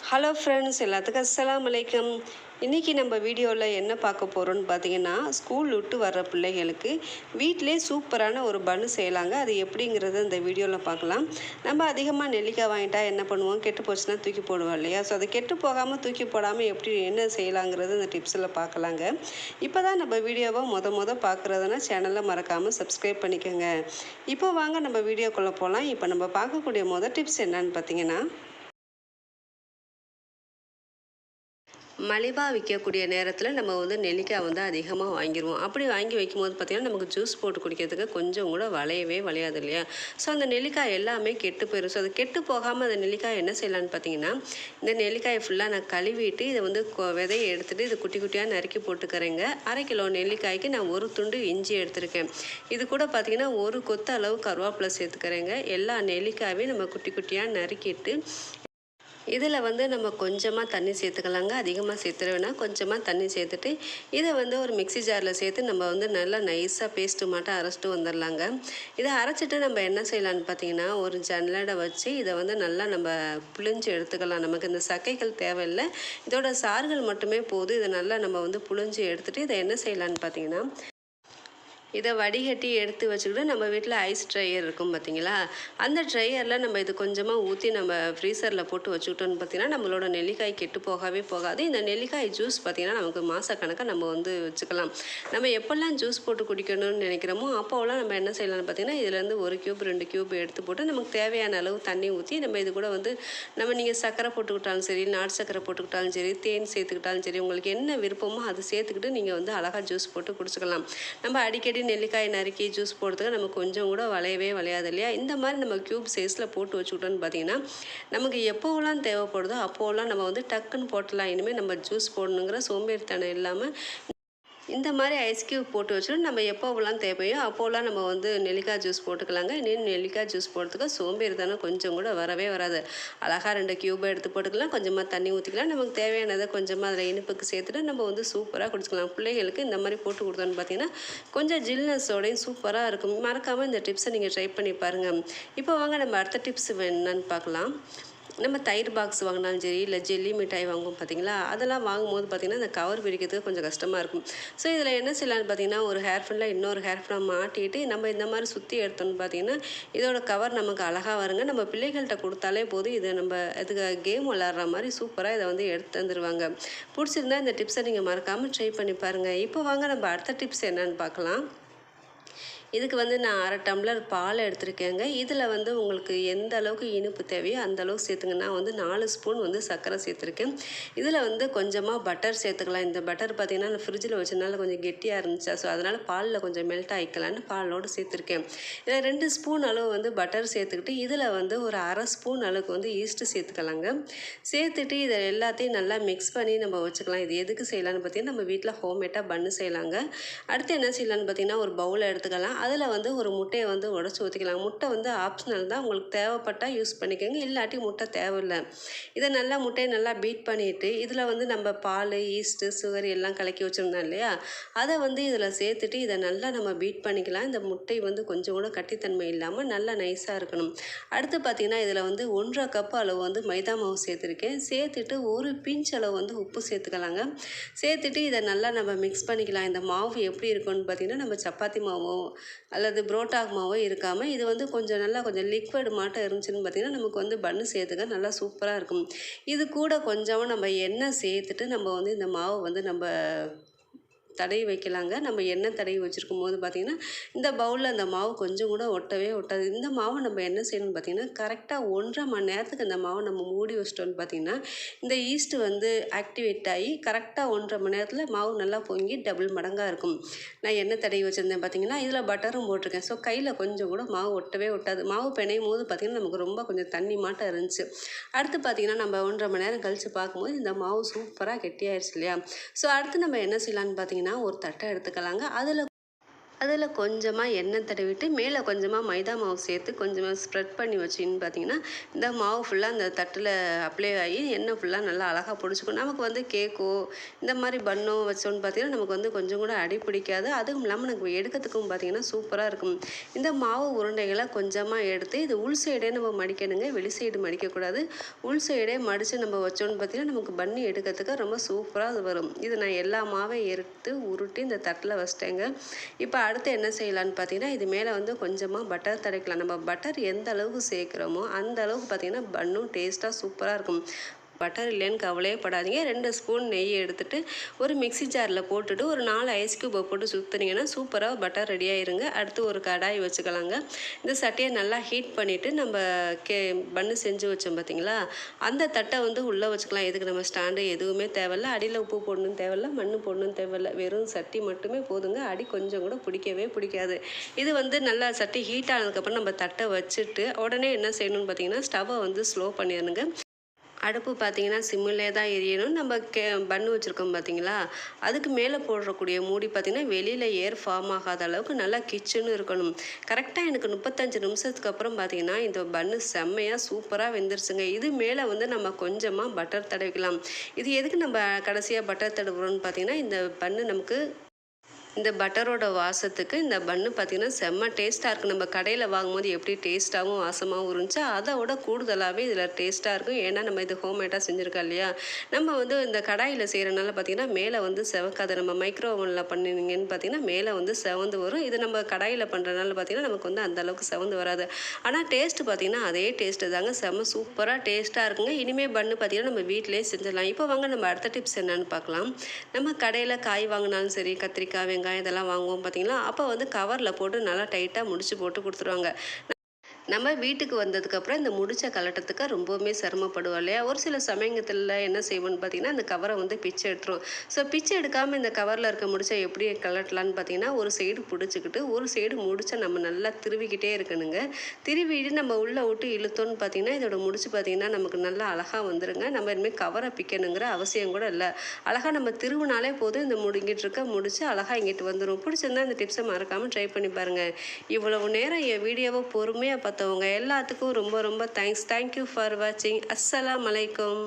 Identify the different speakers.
Speaker 1: Hello friends, எல்லாத்துக்கும் அஸ்ஸலாமு அலைக்கும். இன்றைக்கி நம்ம வீடியோவில் என்ன பார்க்க போகிறோன்னு பார்த்தீங்கன்னா, ஸ்கூல் விட்டு வர்ற பிள்ளைகளுக்கு வீட்டிலே சூப்பரான ஒரு பன்னு செய்யலாங்க. அது எப்படிங்கிறத இந்த வீடியோவில் பார்க்கலாம். நம்ம அதிகமாக நெல்லிக்காய் வாங்கிட்டா என்ன பண்ணுவோம், கெட்டு போச்சுன்னா தூக்கி போடுவோம் இல்லையா? ஸோ அதை கெட்டு போகாமல் தூக்கி போடாமல் எப்படி என்ன செய்யலாங்கிறது இந்த டிப்ஸில் பார்க்கலாங்க. இப்போ தான் நம்ம வீடியோவை மொத பார்க்குறதுனா சேனலில் மறக்காமல் சப்ஸ்கிரைப் பண்ணிக்கோங்க. இப்போ வாங்க நம்ம வீடியோக்குள்ளே போகலாம். இப்போ நம்ம பார்க்கக்கூடிய டிப்ஸ் என்னன்னு பார்த்தீங்கன்னா, மலிவாக விற்கக்கூடிய நேரத்தில் நம்ம நெல்லிக்காய் அதிகமாக வாங்கிடுவோம். அப்படி வாங்கி வைக்கும்போது பார்த்திங்கன்னா, நமக்கு ஜூஸ் போட்டு குடிக்கிறதுக்கு கொஞ்சம் கூட வளையாது இல்லையா? ஸோ அந்த நெல்லிக்காய் எல்லாமே கெட்டு போயிடும். ஸோ அது கெட்டு போகாமல் அந்த நெல்லிக்காய் என்ன செய்யலான்னு பார்த்தீங்கன்னா, இந்த நெல்லிக்காயை ஃபுல்லாக நான் கழுவிட்டு இதை விதையை எடுத்துகிட்டு இதை குட்டி குட்டியாக நறுக்கி போட்டுக்கிறேங்க. 1/2 கிலோ நெல்லிக்காய்க்கு நான் ஒரு துண்டு இஞ்சி எடுத்திருக்கேன். இது கூட பார்த்திங்கன்னா ஒரு கொத்து அளவு கருவேப்பிலை சேர்த்துக்கிறேங்க. எல்லா நெல்லிக்காயையும் நம்ம குட்டி குட்டியாக நறுக்கிட்டு இதில் நம்ம கொஞ்சமாக தண்ணி சேர்த்துக்கலாங்க. அதிகமாக சேர்த்துட வேணாம். கொஞ்சமாக தண்ணி சேர்த்துட்டு இதை ஒரு மிக்ஸி ஜாரில் சேர்த்து நம்ம நல்லா நைஸாக பேஸ்ட்டு மட்டும் அரைச்சிட்டு வந்துடலாங்க. இதை அரைச்சிட்டு நம்ம என்ன செய்யலான்னு பார்த்தீங்கன்னா, ஒரு ஜல்லடை வச்சு இதை நல்லா நம்ம புழிஞ்சு எடுத்துக்கலாம். நமக்கு இந்த சக்கைகள் தேவையில்லை, இதோட சாறுகள் மட்டுமே போதும். இதை நல்லா நம்ம புழிஞ்சு எடுத்துகிட்டு இதை என்ன செய்யலான்னு பார்த்தீங்கன்னா, இதை வடிகட்டி எடுத்து வச்சுக்கிட்டு நம்ம வீட்டில் ஐஸ் ட்ரையர் இருக்கும் பார்த்தீங்களா, அந்த ட்ரையரில் நம்ம இது கொஞ்சமாக ஊற்றி நம்ம ஃப்ரீசரில் போட்டு வச்சுக்கிட்டோன்னு பார்த்தீங்கன்னா, நம்மளோட நெல்லிக்காய் கெட்டு போகாது. இந்த நெல்லிக்காய் ஜூஸ் பார்த்திங்கன்னா நமக்கு மாதக்கணக்காக நம்ம வச்சுக்கலாம். நம்ம எப்போல்லாம் ஜூஸ் போட்டு குடிக்கணும்னு நினைக்கிறோமோ அப்போலாம் நம்ம என்ன செய்யலாம்னு பார்த்தீங்கன்னா, இதுலேருந்து 1 கியூப் 2 கியூப் எடுத்து போட்டு நமக்கு தேவையான அளவு தண்ணி ஊற்றி நம்ம இது கூட நம்ம நீங்கள் சர்க்கரை போட்டுக்கிட்டாலும் சரி, நாட்டு சர்க்கரை போட்டுக்கிட்டாலும் சரி, தேன் சேர்த்துக்கிட்டாலும் சரி, உங்களுக்கு என்ன விருப்பமோ அதை சேர்த்துக்கிட்டு நீங்கள் அழகாக ஜூஸ் போட்டு குடிச்சிக்கலாம். நம்ம அடிக்கடி நெல்லிக்காய் நறுக்கி ஜூஸ் போடுறதுக்கு நமக்கு கொஞ்சம் கூட வளையாது இல்லையா? இந்த மாதிரி நம்ம க்யூப் சைஸில் போட்டு வச்சுக்கிட்டோன்னு பார்த்தீங்கன்னா, நமக்கு எப்போவெல்லாம் தேவைப்படுதோ அப்போவெல்லாம் நம்ம டக்குன்னு போட்டலாம். இனிமேல் நம்ம ஜூஸ் போடணுங்கிற சோம்பேறித்தனம் இல்லாமல் இந்த மாதிரி ஐஸ் க்யூப் போட்டு வச்சுட்டு நம்ம எப்போவெல்லாம் தேவையோ அப்போலாம் நம்ம நெல்லிக்காய் ஜூஸ் போட்டுக்கலாங்க. இன்னும் நெல்லிக்காய் ஜூஸ் போடுறதுக்கு சோம்பேறித்தனம் கொஞ்சம் கூட வராது. அழகாக 2 க்யூபை எடுத்து போட்டுக்கலாம். கொஞ்சமாக தண்ணி ஊற்றிக்கலாம். நமக்கு தேவையானதை கொஞ்சமாக அதில் இனிப்புக்கு சேர்த்துட்டு நம்ம சூப்பராக குடிச்சிக்கலாம். பிள்ளைகளுக்கு இந்த மாதிரி போட்டு கொடுத்தோன்னு பார்த்தீங்கன்னா, கொஞ்சம் ஜில்னஸோடையும் சூப்பராக இருக்கும். மறக்காமல் இந்த டிப்ஸை நீங்கள் ட்ரை பண்ணி பாருங்கள். இப்போ வாங்க நம்ம அடுத்த டிப்ஸ் என்னன்னு பார்க்கலாம். நம்ம தயிர் பாக்ஸ் வாங்கினாலும் சரி, இல்லை ஜெல்லி மிட்டாய் வாங்குவோம் பார்த்தீங்களா, அதெல்லாம் வாங்கும்போது பார்த்திங்கன்னா அந்த கவர் பிரிக்கிறதுக்கு கொஞ்சம் கஷ்டமாக இருக்கும். ஸோ இதில் என்ன செய்யலான்னு பார்த்தீங்கன்னா, ஒரு ஹேர் ஃபுல்லாக இன்னொரு ஹேர் ஃபுல்லாக மாட்டிட்டு நம்ம இந்த மாதிரி சுற்றி எடுத்தோன்னு பார்த்தீங்கன்னா, இதோட கவர் நமக்கு அழகாக வருங்க. நம்ம பிள்ளைகள்கிட்ட கொடுத்தாலே போதும், இதை நம்ம இதுக்கு கேம் விளாட்ற மாதிரி சூப்பராக இதை எடுத்து தந்துடுவாங்க. பிடிச்சிருந்தா இந்த டிப்ஸை நீங்கள் மறக்காமல் ட்ரை பண்ணி பாருங்கள். இப்போ வாங்க நம்ம அடுத்த டிப்ஸ் என்னன்னு பார்க்கலாம். இதுக்கு நான் 1/2 டம்ளர் பால் எடுத்திருக்கேங்க. இதில் உங்களுக்கு எந்த அளவுக்கு இனிப்பு தேவையோ அந்த அளவுக்கு சேர்த்துங்க. நான் 4 ஸ்பூன் சர்க்கரை சேர்த்துருக்கேன். இதில் கொஞ்சமாக பட்டர் சேர்த்துக்கலாம். இந்த பட்டர் பார்த்திங்கன்னா நான் ஃப்ரிட்ஜில் வச்சதுனால கொஞ்சம் கெட்டியாக இருந்துச்சா, ஸோ அதனால் பாலில் கொஞ்சம் மெல்ட் ஆகிக்கலான்னு பாலோடு சேர்த்துருக்கேன். இதில் 2 ஸ்பூன் அளவு பட்டர் சேர்த்துக்கிட்டு இதில் ஒரு 1/2 ஸ்பூன் அளவுக்கு ஈஸ்ட்டு சேர்த்துக்கலாங்க. சேர்த்துட்டு இதை எல்லாத்தையும் நல்லா மிக்ஸ் பண்ணி நம்ம வச்சுக்கலாம். இது எதுக்கு செய்யலான்னு பார்த்தீங்கன்னா, நம்ம வீட்டில் ஹோம்மேட்டாக பன்னு செய்யலாங்க. அடுத்து என்ன செய்யலான்னு பார்த்தீங்கன்னா, ஒரு பவுலை எடுத்துக்கலாம். அதில் ஒரு முட்டையை உடச்சி ஊற்றிக்கலாம். முட்டை ஆப்ஷனல் தான், உங்களுக்கு தேவைப்பட்டால் யூஸ் பண்ணிக்கோங்க, இல்லாட்டி முட்டை தேவையில்லை. இதை முட்டையை நல்லா பீட் பண்ணிவிட்டு இதில் நம்ம பால், ஈஸ்ட்டு, சுகர் எல்லாம் கலக்கி வச்சுருந்தோம் இல்லையா, அதை இதில் சேர்த்துட்டு இதை நல்லா நம்ம பீட் பண்ணிக்கலாம். இந்த முட்டை கொஞ்சம் கூட கட்டித்தன்மை இல்லாமல் நல்லா நைஸாக இருக்கணும். அடுத்து பார்த்திங்கன்னா, இதில் 1/2 கப் அளவு மைதா மாவு சேர்த்துருக்கேன். சேர்த்துட்டு ஒரு பிஞ்ச் அளவு உப்பு சேர்த்துக்கலாங்க. சேர்த்துட்டு இதை நல்லா நம்ம மிக்ஸ் பண்ணிக்கலாம். இந்த மாவு எப்படி இருக்குன்னு பார்த்திங்கன்னா, நம்ம சப்பாத்தி மாவோ அல்லது புரோட்டா மாவோ இருக்காமல் இது கொஞ்சம் லிக்விட் மாட்டம் இருந்துச்சுன்னு பார்த்திங்கன்னா, நமக்கு பன்னு சேர்த்துக்க நல்லா சூப்பராக இருக்கும். இது கூட கொஞ்சமாக நம்ம எண்ணெய் சேர்த்துட்டு நம்ம இந்த மாவை நம்ம தடவி வைக்கலாங்க. நம்ம எண்ணெய் தடவி வச்சுருக்கும் போது பார்த்திங்கன்னா, இந்த பவுலில் அந்த மாவு கொஞ்சம் கூட ஒட்டாது. இந்த மாவை நம்ம என்ன செய்யணும்னு பார்த்திங்கன்னா, கரெக்டாக 1.5 மணி நேரத்துக்கு இந்த மாவை நம்ம மூடி வச்சிட்டோன்னு பார்த்திங்கன்னா, இந்த ஈஸ்ட்டு ஆக்டிவேட் ஆகி கரெக்டாக 1.5 மணி நேரத்தில் மாவு நல்லா பொங்கி டபுள் மடங்காக இருக்கும். நான் எண்ணெய் தடவி வச்சுருந்தேன் பார்த்திங்கன்னா, இதில் பட்டரும் போட்டிருக்கேன். ஸோ கையில் கொஞ்சம் கூட மாவு ஒட்டாது. மாவு பிணையும் போது பார்த்திங்கன்னா, நமக்கு ரொம்ப கொஞ்சம் தண்ணி மாட்டம் இருந்துச்சு. அடுத்து பார்த்திங்கன்னா, நம்ம 1.5 மணி நேரம் கழித்து பார்க்கும்போது இந்த மாவு சூப்பராக கெட்டியாயிடுச்சு இல்லையா? ஸோ அடுத்து நம்ம என்ன செய்யலான்னு பார்த்திங்கன்னா, ஒரு தட்டை எடுத்துக்கலாங்க. அதில் அதில் கொஞ்சமாக எண்ணெய் தடவிட்டு மேலே கொஞ்சமாக மைதா மாவு சேர்த்து கொஞ்சமாக ஸ்ப்ரெட் பண்ணி வச்சின்னு பார்த்தீங்கன்னா இந்த மாவு ஃபுல்லாக அந்த தட்டில் அப்ளை ஆகி எண்ணெய் ஃபுல்லாக நல்லா அழகாக பிடிச்சிக்கும். நமக்கு வந்து கேக்கோ இந்த மாதிரி பன்னோ வச்சோன்னு பார்த்தீங்கன்னா நமக்கு வந்து கொஞ்சம் கூட அடி பிடிக்காது. அதுவும் இல்லாமல் நமக்கு எடுக்கிறதுக்கும் பார்த்தீங்கன்னா சூப்பராக இருக்கும். இந்த மாவு உருண்டைகளை கொஞ்சமாக எடுத்து இது உள் சைடே நம்ம மடிக்கணுங்க, வெளி சைடு மடிக்கக்கூடாது. உள் சைடே மடித்து நம்ம வச்சோன்னு பார்த்தீங்கன்னா நமக்கு பன்னி எடுக்கிறதுக்கு ரொம்ப சூப்பராக வரும். இது நான் எல்லா மாவையும் எடுத்து உருட்டி இந்த தட்டில் வச்சிட்டேங்க. இப்போ அடுத்து என்ன செய்யலான்னு பார்த்தீங்கன்னா இது மேலே வந்து கொஞ்சமாக பட்டர் தடவிக்கலாம். நம்ம பட்டர் எந்த அளவுக்கு சேர்க்குறோமோ அந்த அளவுக்கு பார்த்தீங்கன்னா பன்னும் டேஸ்ட்டாக சூப்பராக இருக்கும். பட்டர் இல்லைன்னு கவலையே படாதீங்க. 2 ஸ்பூன் நெய் எடுத்துகிட்டு ஒரு மிக்ஸி ஜாரில் போட்டுட்டு ஒரு 4 ஐஸ் க்யூபை போட்டு சுற்றுனீங்கன்னா சூப்பராக பட்டர் ரெடி ஆயிருங்க. அடுத்து ஒரு கடாய் வச்சுக்கலாங்க. இந்த சட்டியை நல்லா ஹீட் பண்ணிவிட்டு நம்ம பன்னு செஞ்சு வச்சோம் பார்த்தீங்களா, அந்த தட்டை வந்து உள்ளே வச்சுக்கலாம். இதுக்கு நம்ம ஸ்டாண்டு எதுவுமே தேவையில்ல, அடியில் உப்பு போடணும் தேவையில்ல, மண் போடணும் தேவையில்ல, வெறும் சட்டி மட்டுமே போதுங்க. அடி கொஞ்சம் கூட பிடிக்கவே பிடிக்காது. இது வந்து நல்லா சட்டி ஹீட் ஆனதுக்கப்புறம் நம்ம தட்டை வச்சுட்டு உடனே என்ன செய்யணும்னு பார்த்தீங்கன்னா ஸ்டவ்வை வந்து ஸ்லோ பண்ணிடணுங்க. அடுப்பு பார்த்தீங்கன்னா சிம்மிலே தான் எரியணும். நம்ம பன்னு வச்சுருக்கோம் பார்த்தீங்களா, அதுக்கு மேலே போடக்கூடிய மூடி பார்த்தீங்கன்னா வெளியில் ஏர் ஃபார்ம் ஆகாத அளவுக்கு நல்லா கிச்சன்னு இருக்கணும். கரெக்டாக எனக்கு 35 நிமிஷத்துக்கு அப்புறம் பார்த்தீங்கன்னா இந்த பன்னு செம்மையாக சூப்பராக வெந்துருச்சுங்க. இது மேலே வந்து நம்ம கொஞ்சமாக பட்டர் தடவிக்கலாம். இது எதுக்கு நம்ம கடைசியாக பட்டர் தடவுறோம்னு பார்த்தீங்கன்னா இந்த பன்னு நமக்கு இந்த பட்டரோட வாசத்துக்கு இந்த பன்னு பார்த்திங்கன்னா செம்ம டேஸ்ட்டாக இருக்குது. நம்ம கடையில் வாங்கும்போது எப்படி டேஸ்ட்டாகவும் வாசமாகவும் இருந்துச்சு, அதை விட கூடுதலாகவே இதில் டேஸ்ட்டாக இருக்கும். ஏன்னா நம்ம இது ஹோம்மேடாக செஞ்சுருக்கோம் இல்லையா. நம்ம வந்து இந்த கடாயில் செய்கிறனால பார்த்திங்கன்னா மேலே வந்து செவக்காது. நம்ம மைக்ரோ ஓவனில் பண்ணிங்கன்னு பார்த்திங்கன்னா மேலே வந்து செவந்து வரும். இது நம்ம கடாயில் பண்ணுறதுனால பார்த்திங்கன்னா நமக்கு வந்து அந்தளவுக்கு செவந்து வராது. ஆனால் டேஸ்ட்டு பார்த்திங்கன்னா அதே டேஸ்ட்டு தாங்க, செம்ம சூப்பராக டேஸ்ட்டாக இருக்குங்க. இனிமேல் பன்னு பார்த்திங்கன்னா நம்ம வீட்டிலே செஞ்சிடலாம். இப்போ வாங்க நம்ம அடுத்த டிப்ஸ் என்னன்னு பார்க்கலாம். நம்ம கடையில் காய் வாங்கினாலும் சரி, கத்திரிக்காய் வெங்காயம் இதெல்லாம் வாங்குவோம் பார்த்தீங்களா, அப்போ வந்து கவரில் போட்டு நல்லா டைட்டாக முடிச்சு போட்டு கொடுத்துருவாங்க. நம்ம வீட்டுக்கு வந்ததுக்கப்புறம் இந்த முடிச்ச கலட்டத்துக்கு ரொம்பவுமே சிரமப்படுவோம் இல்லையா. ஒரு சில சமயத்தில் என்ன செய்வோம்னு பார்த்தீங்கன்னா அந்த கவரை வந்து பிச்சை எடுத்துரும். ஸோ பிச்சை எடுக்காமல் இந்த கவரில் இருக்க முடிச்ச எப்படி கலட்டலான்னு பார்த்தீங்கன்னா ஒரு சைடு பிடிச்சிக்கிட்டு ஒரு சைடு முடிச்ச நம்ம நல்லா திருவிக்கிட்டே இருக்கணுங்க. திருவிட்டு நம்ம உள்ளே விட்டு இழுத்தோன்னு பார்த்தீங்கன்னா இதோட முடிச்சு பார்த்தீங்கன்னா நமக்கு நல்லா அழகாக வந்துடுங்க. நம்ம இனிமேல் கவரை பிக்கணுங்கிற அவசியம் கூட இல்லை. அழகாக நம்ம திருவினாலே போதும் இந்த முடிங்கிட்டு இருக்க முடிச்சு அழகாக இங்கிட்டு வந்துடும். பிடிச்சிருந்தா இந்த டிப்ஸை மறக்காமல் ட்ரை பண்ணி பாருங்கள். இவ்வளவு நேரம் என் வீடியோவை பொறுமையாக பார்த்தவங்க எல்லாத்துக்கும் ரொம்ப ரொம்ப தேங்க்ஸ். தேங்க்யூ ஃபார் வாட்சிங். அஸ்ஸலாமு அலைக்கும்.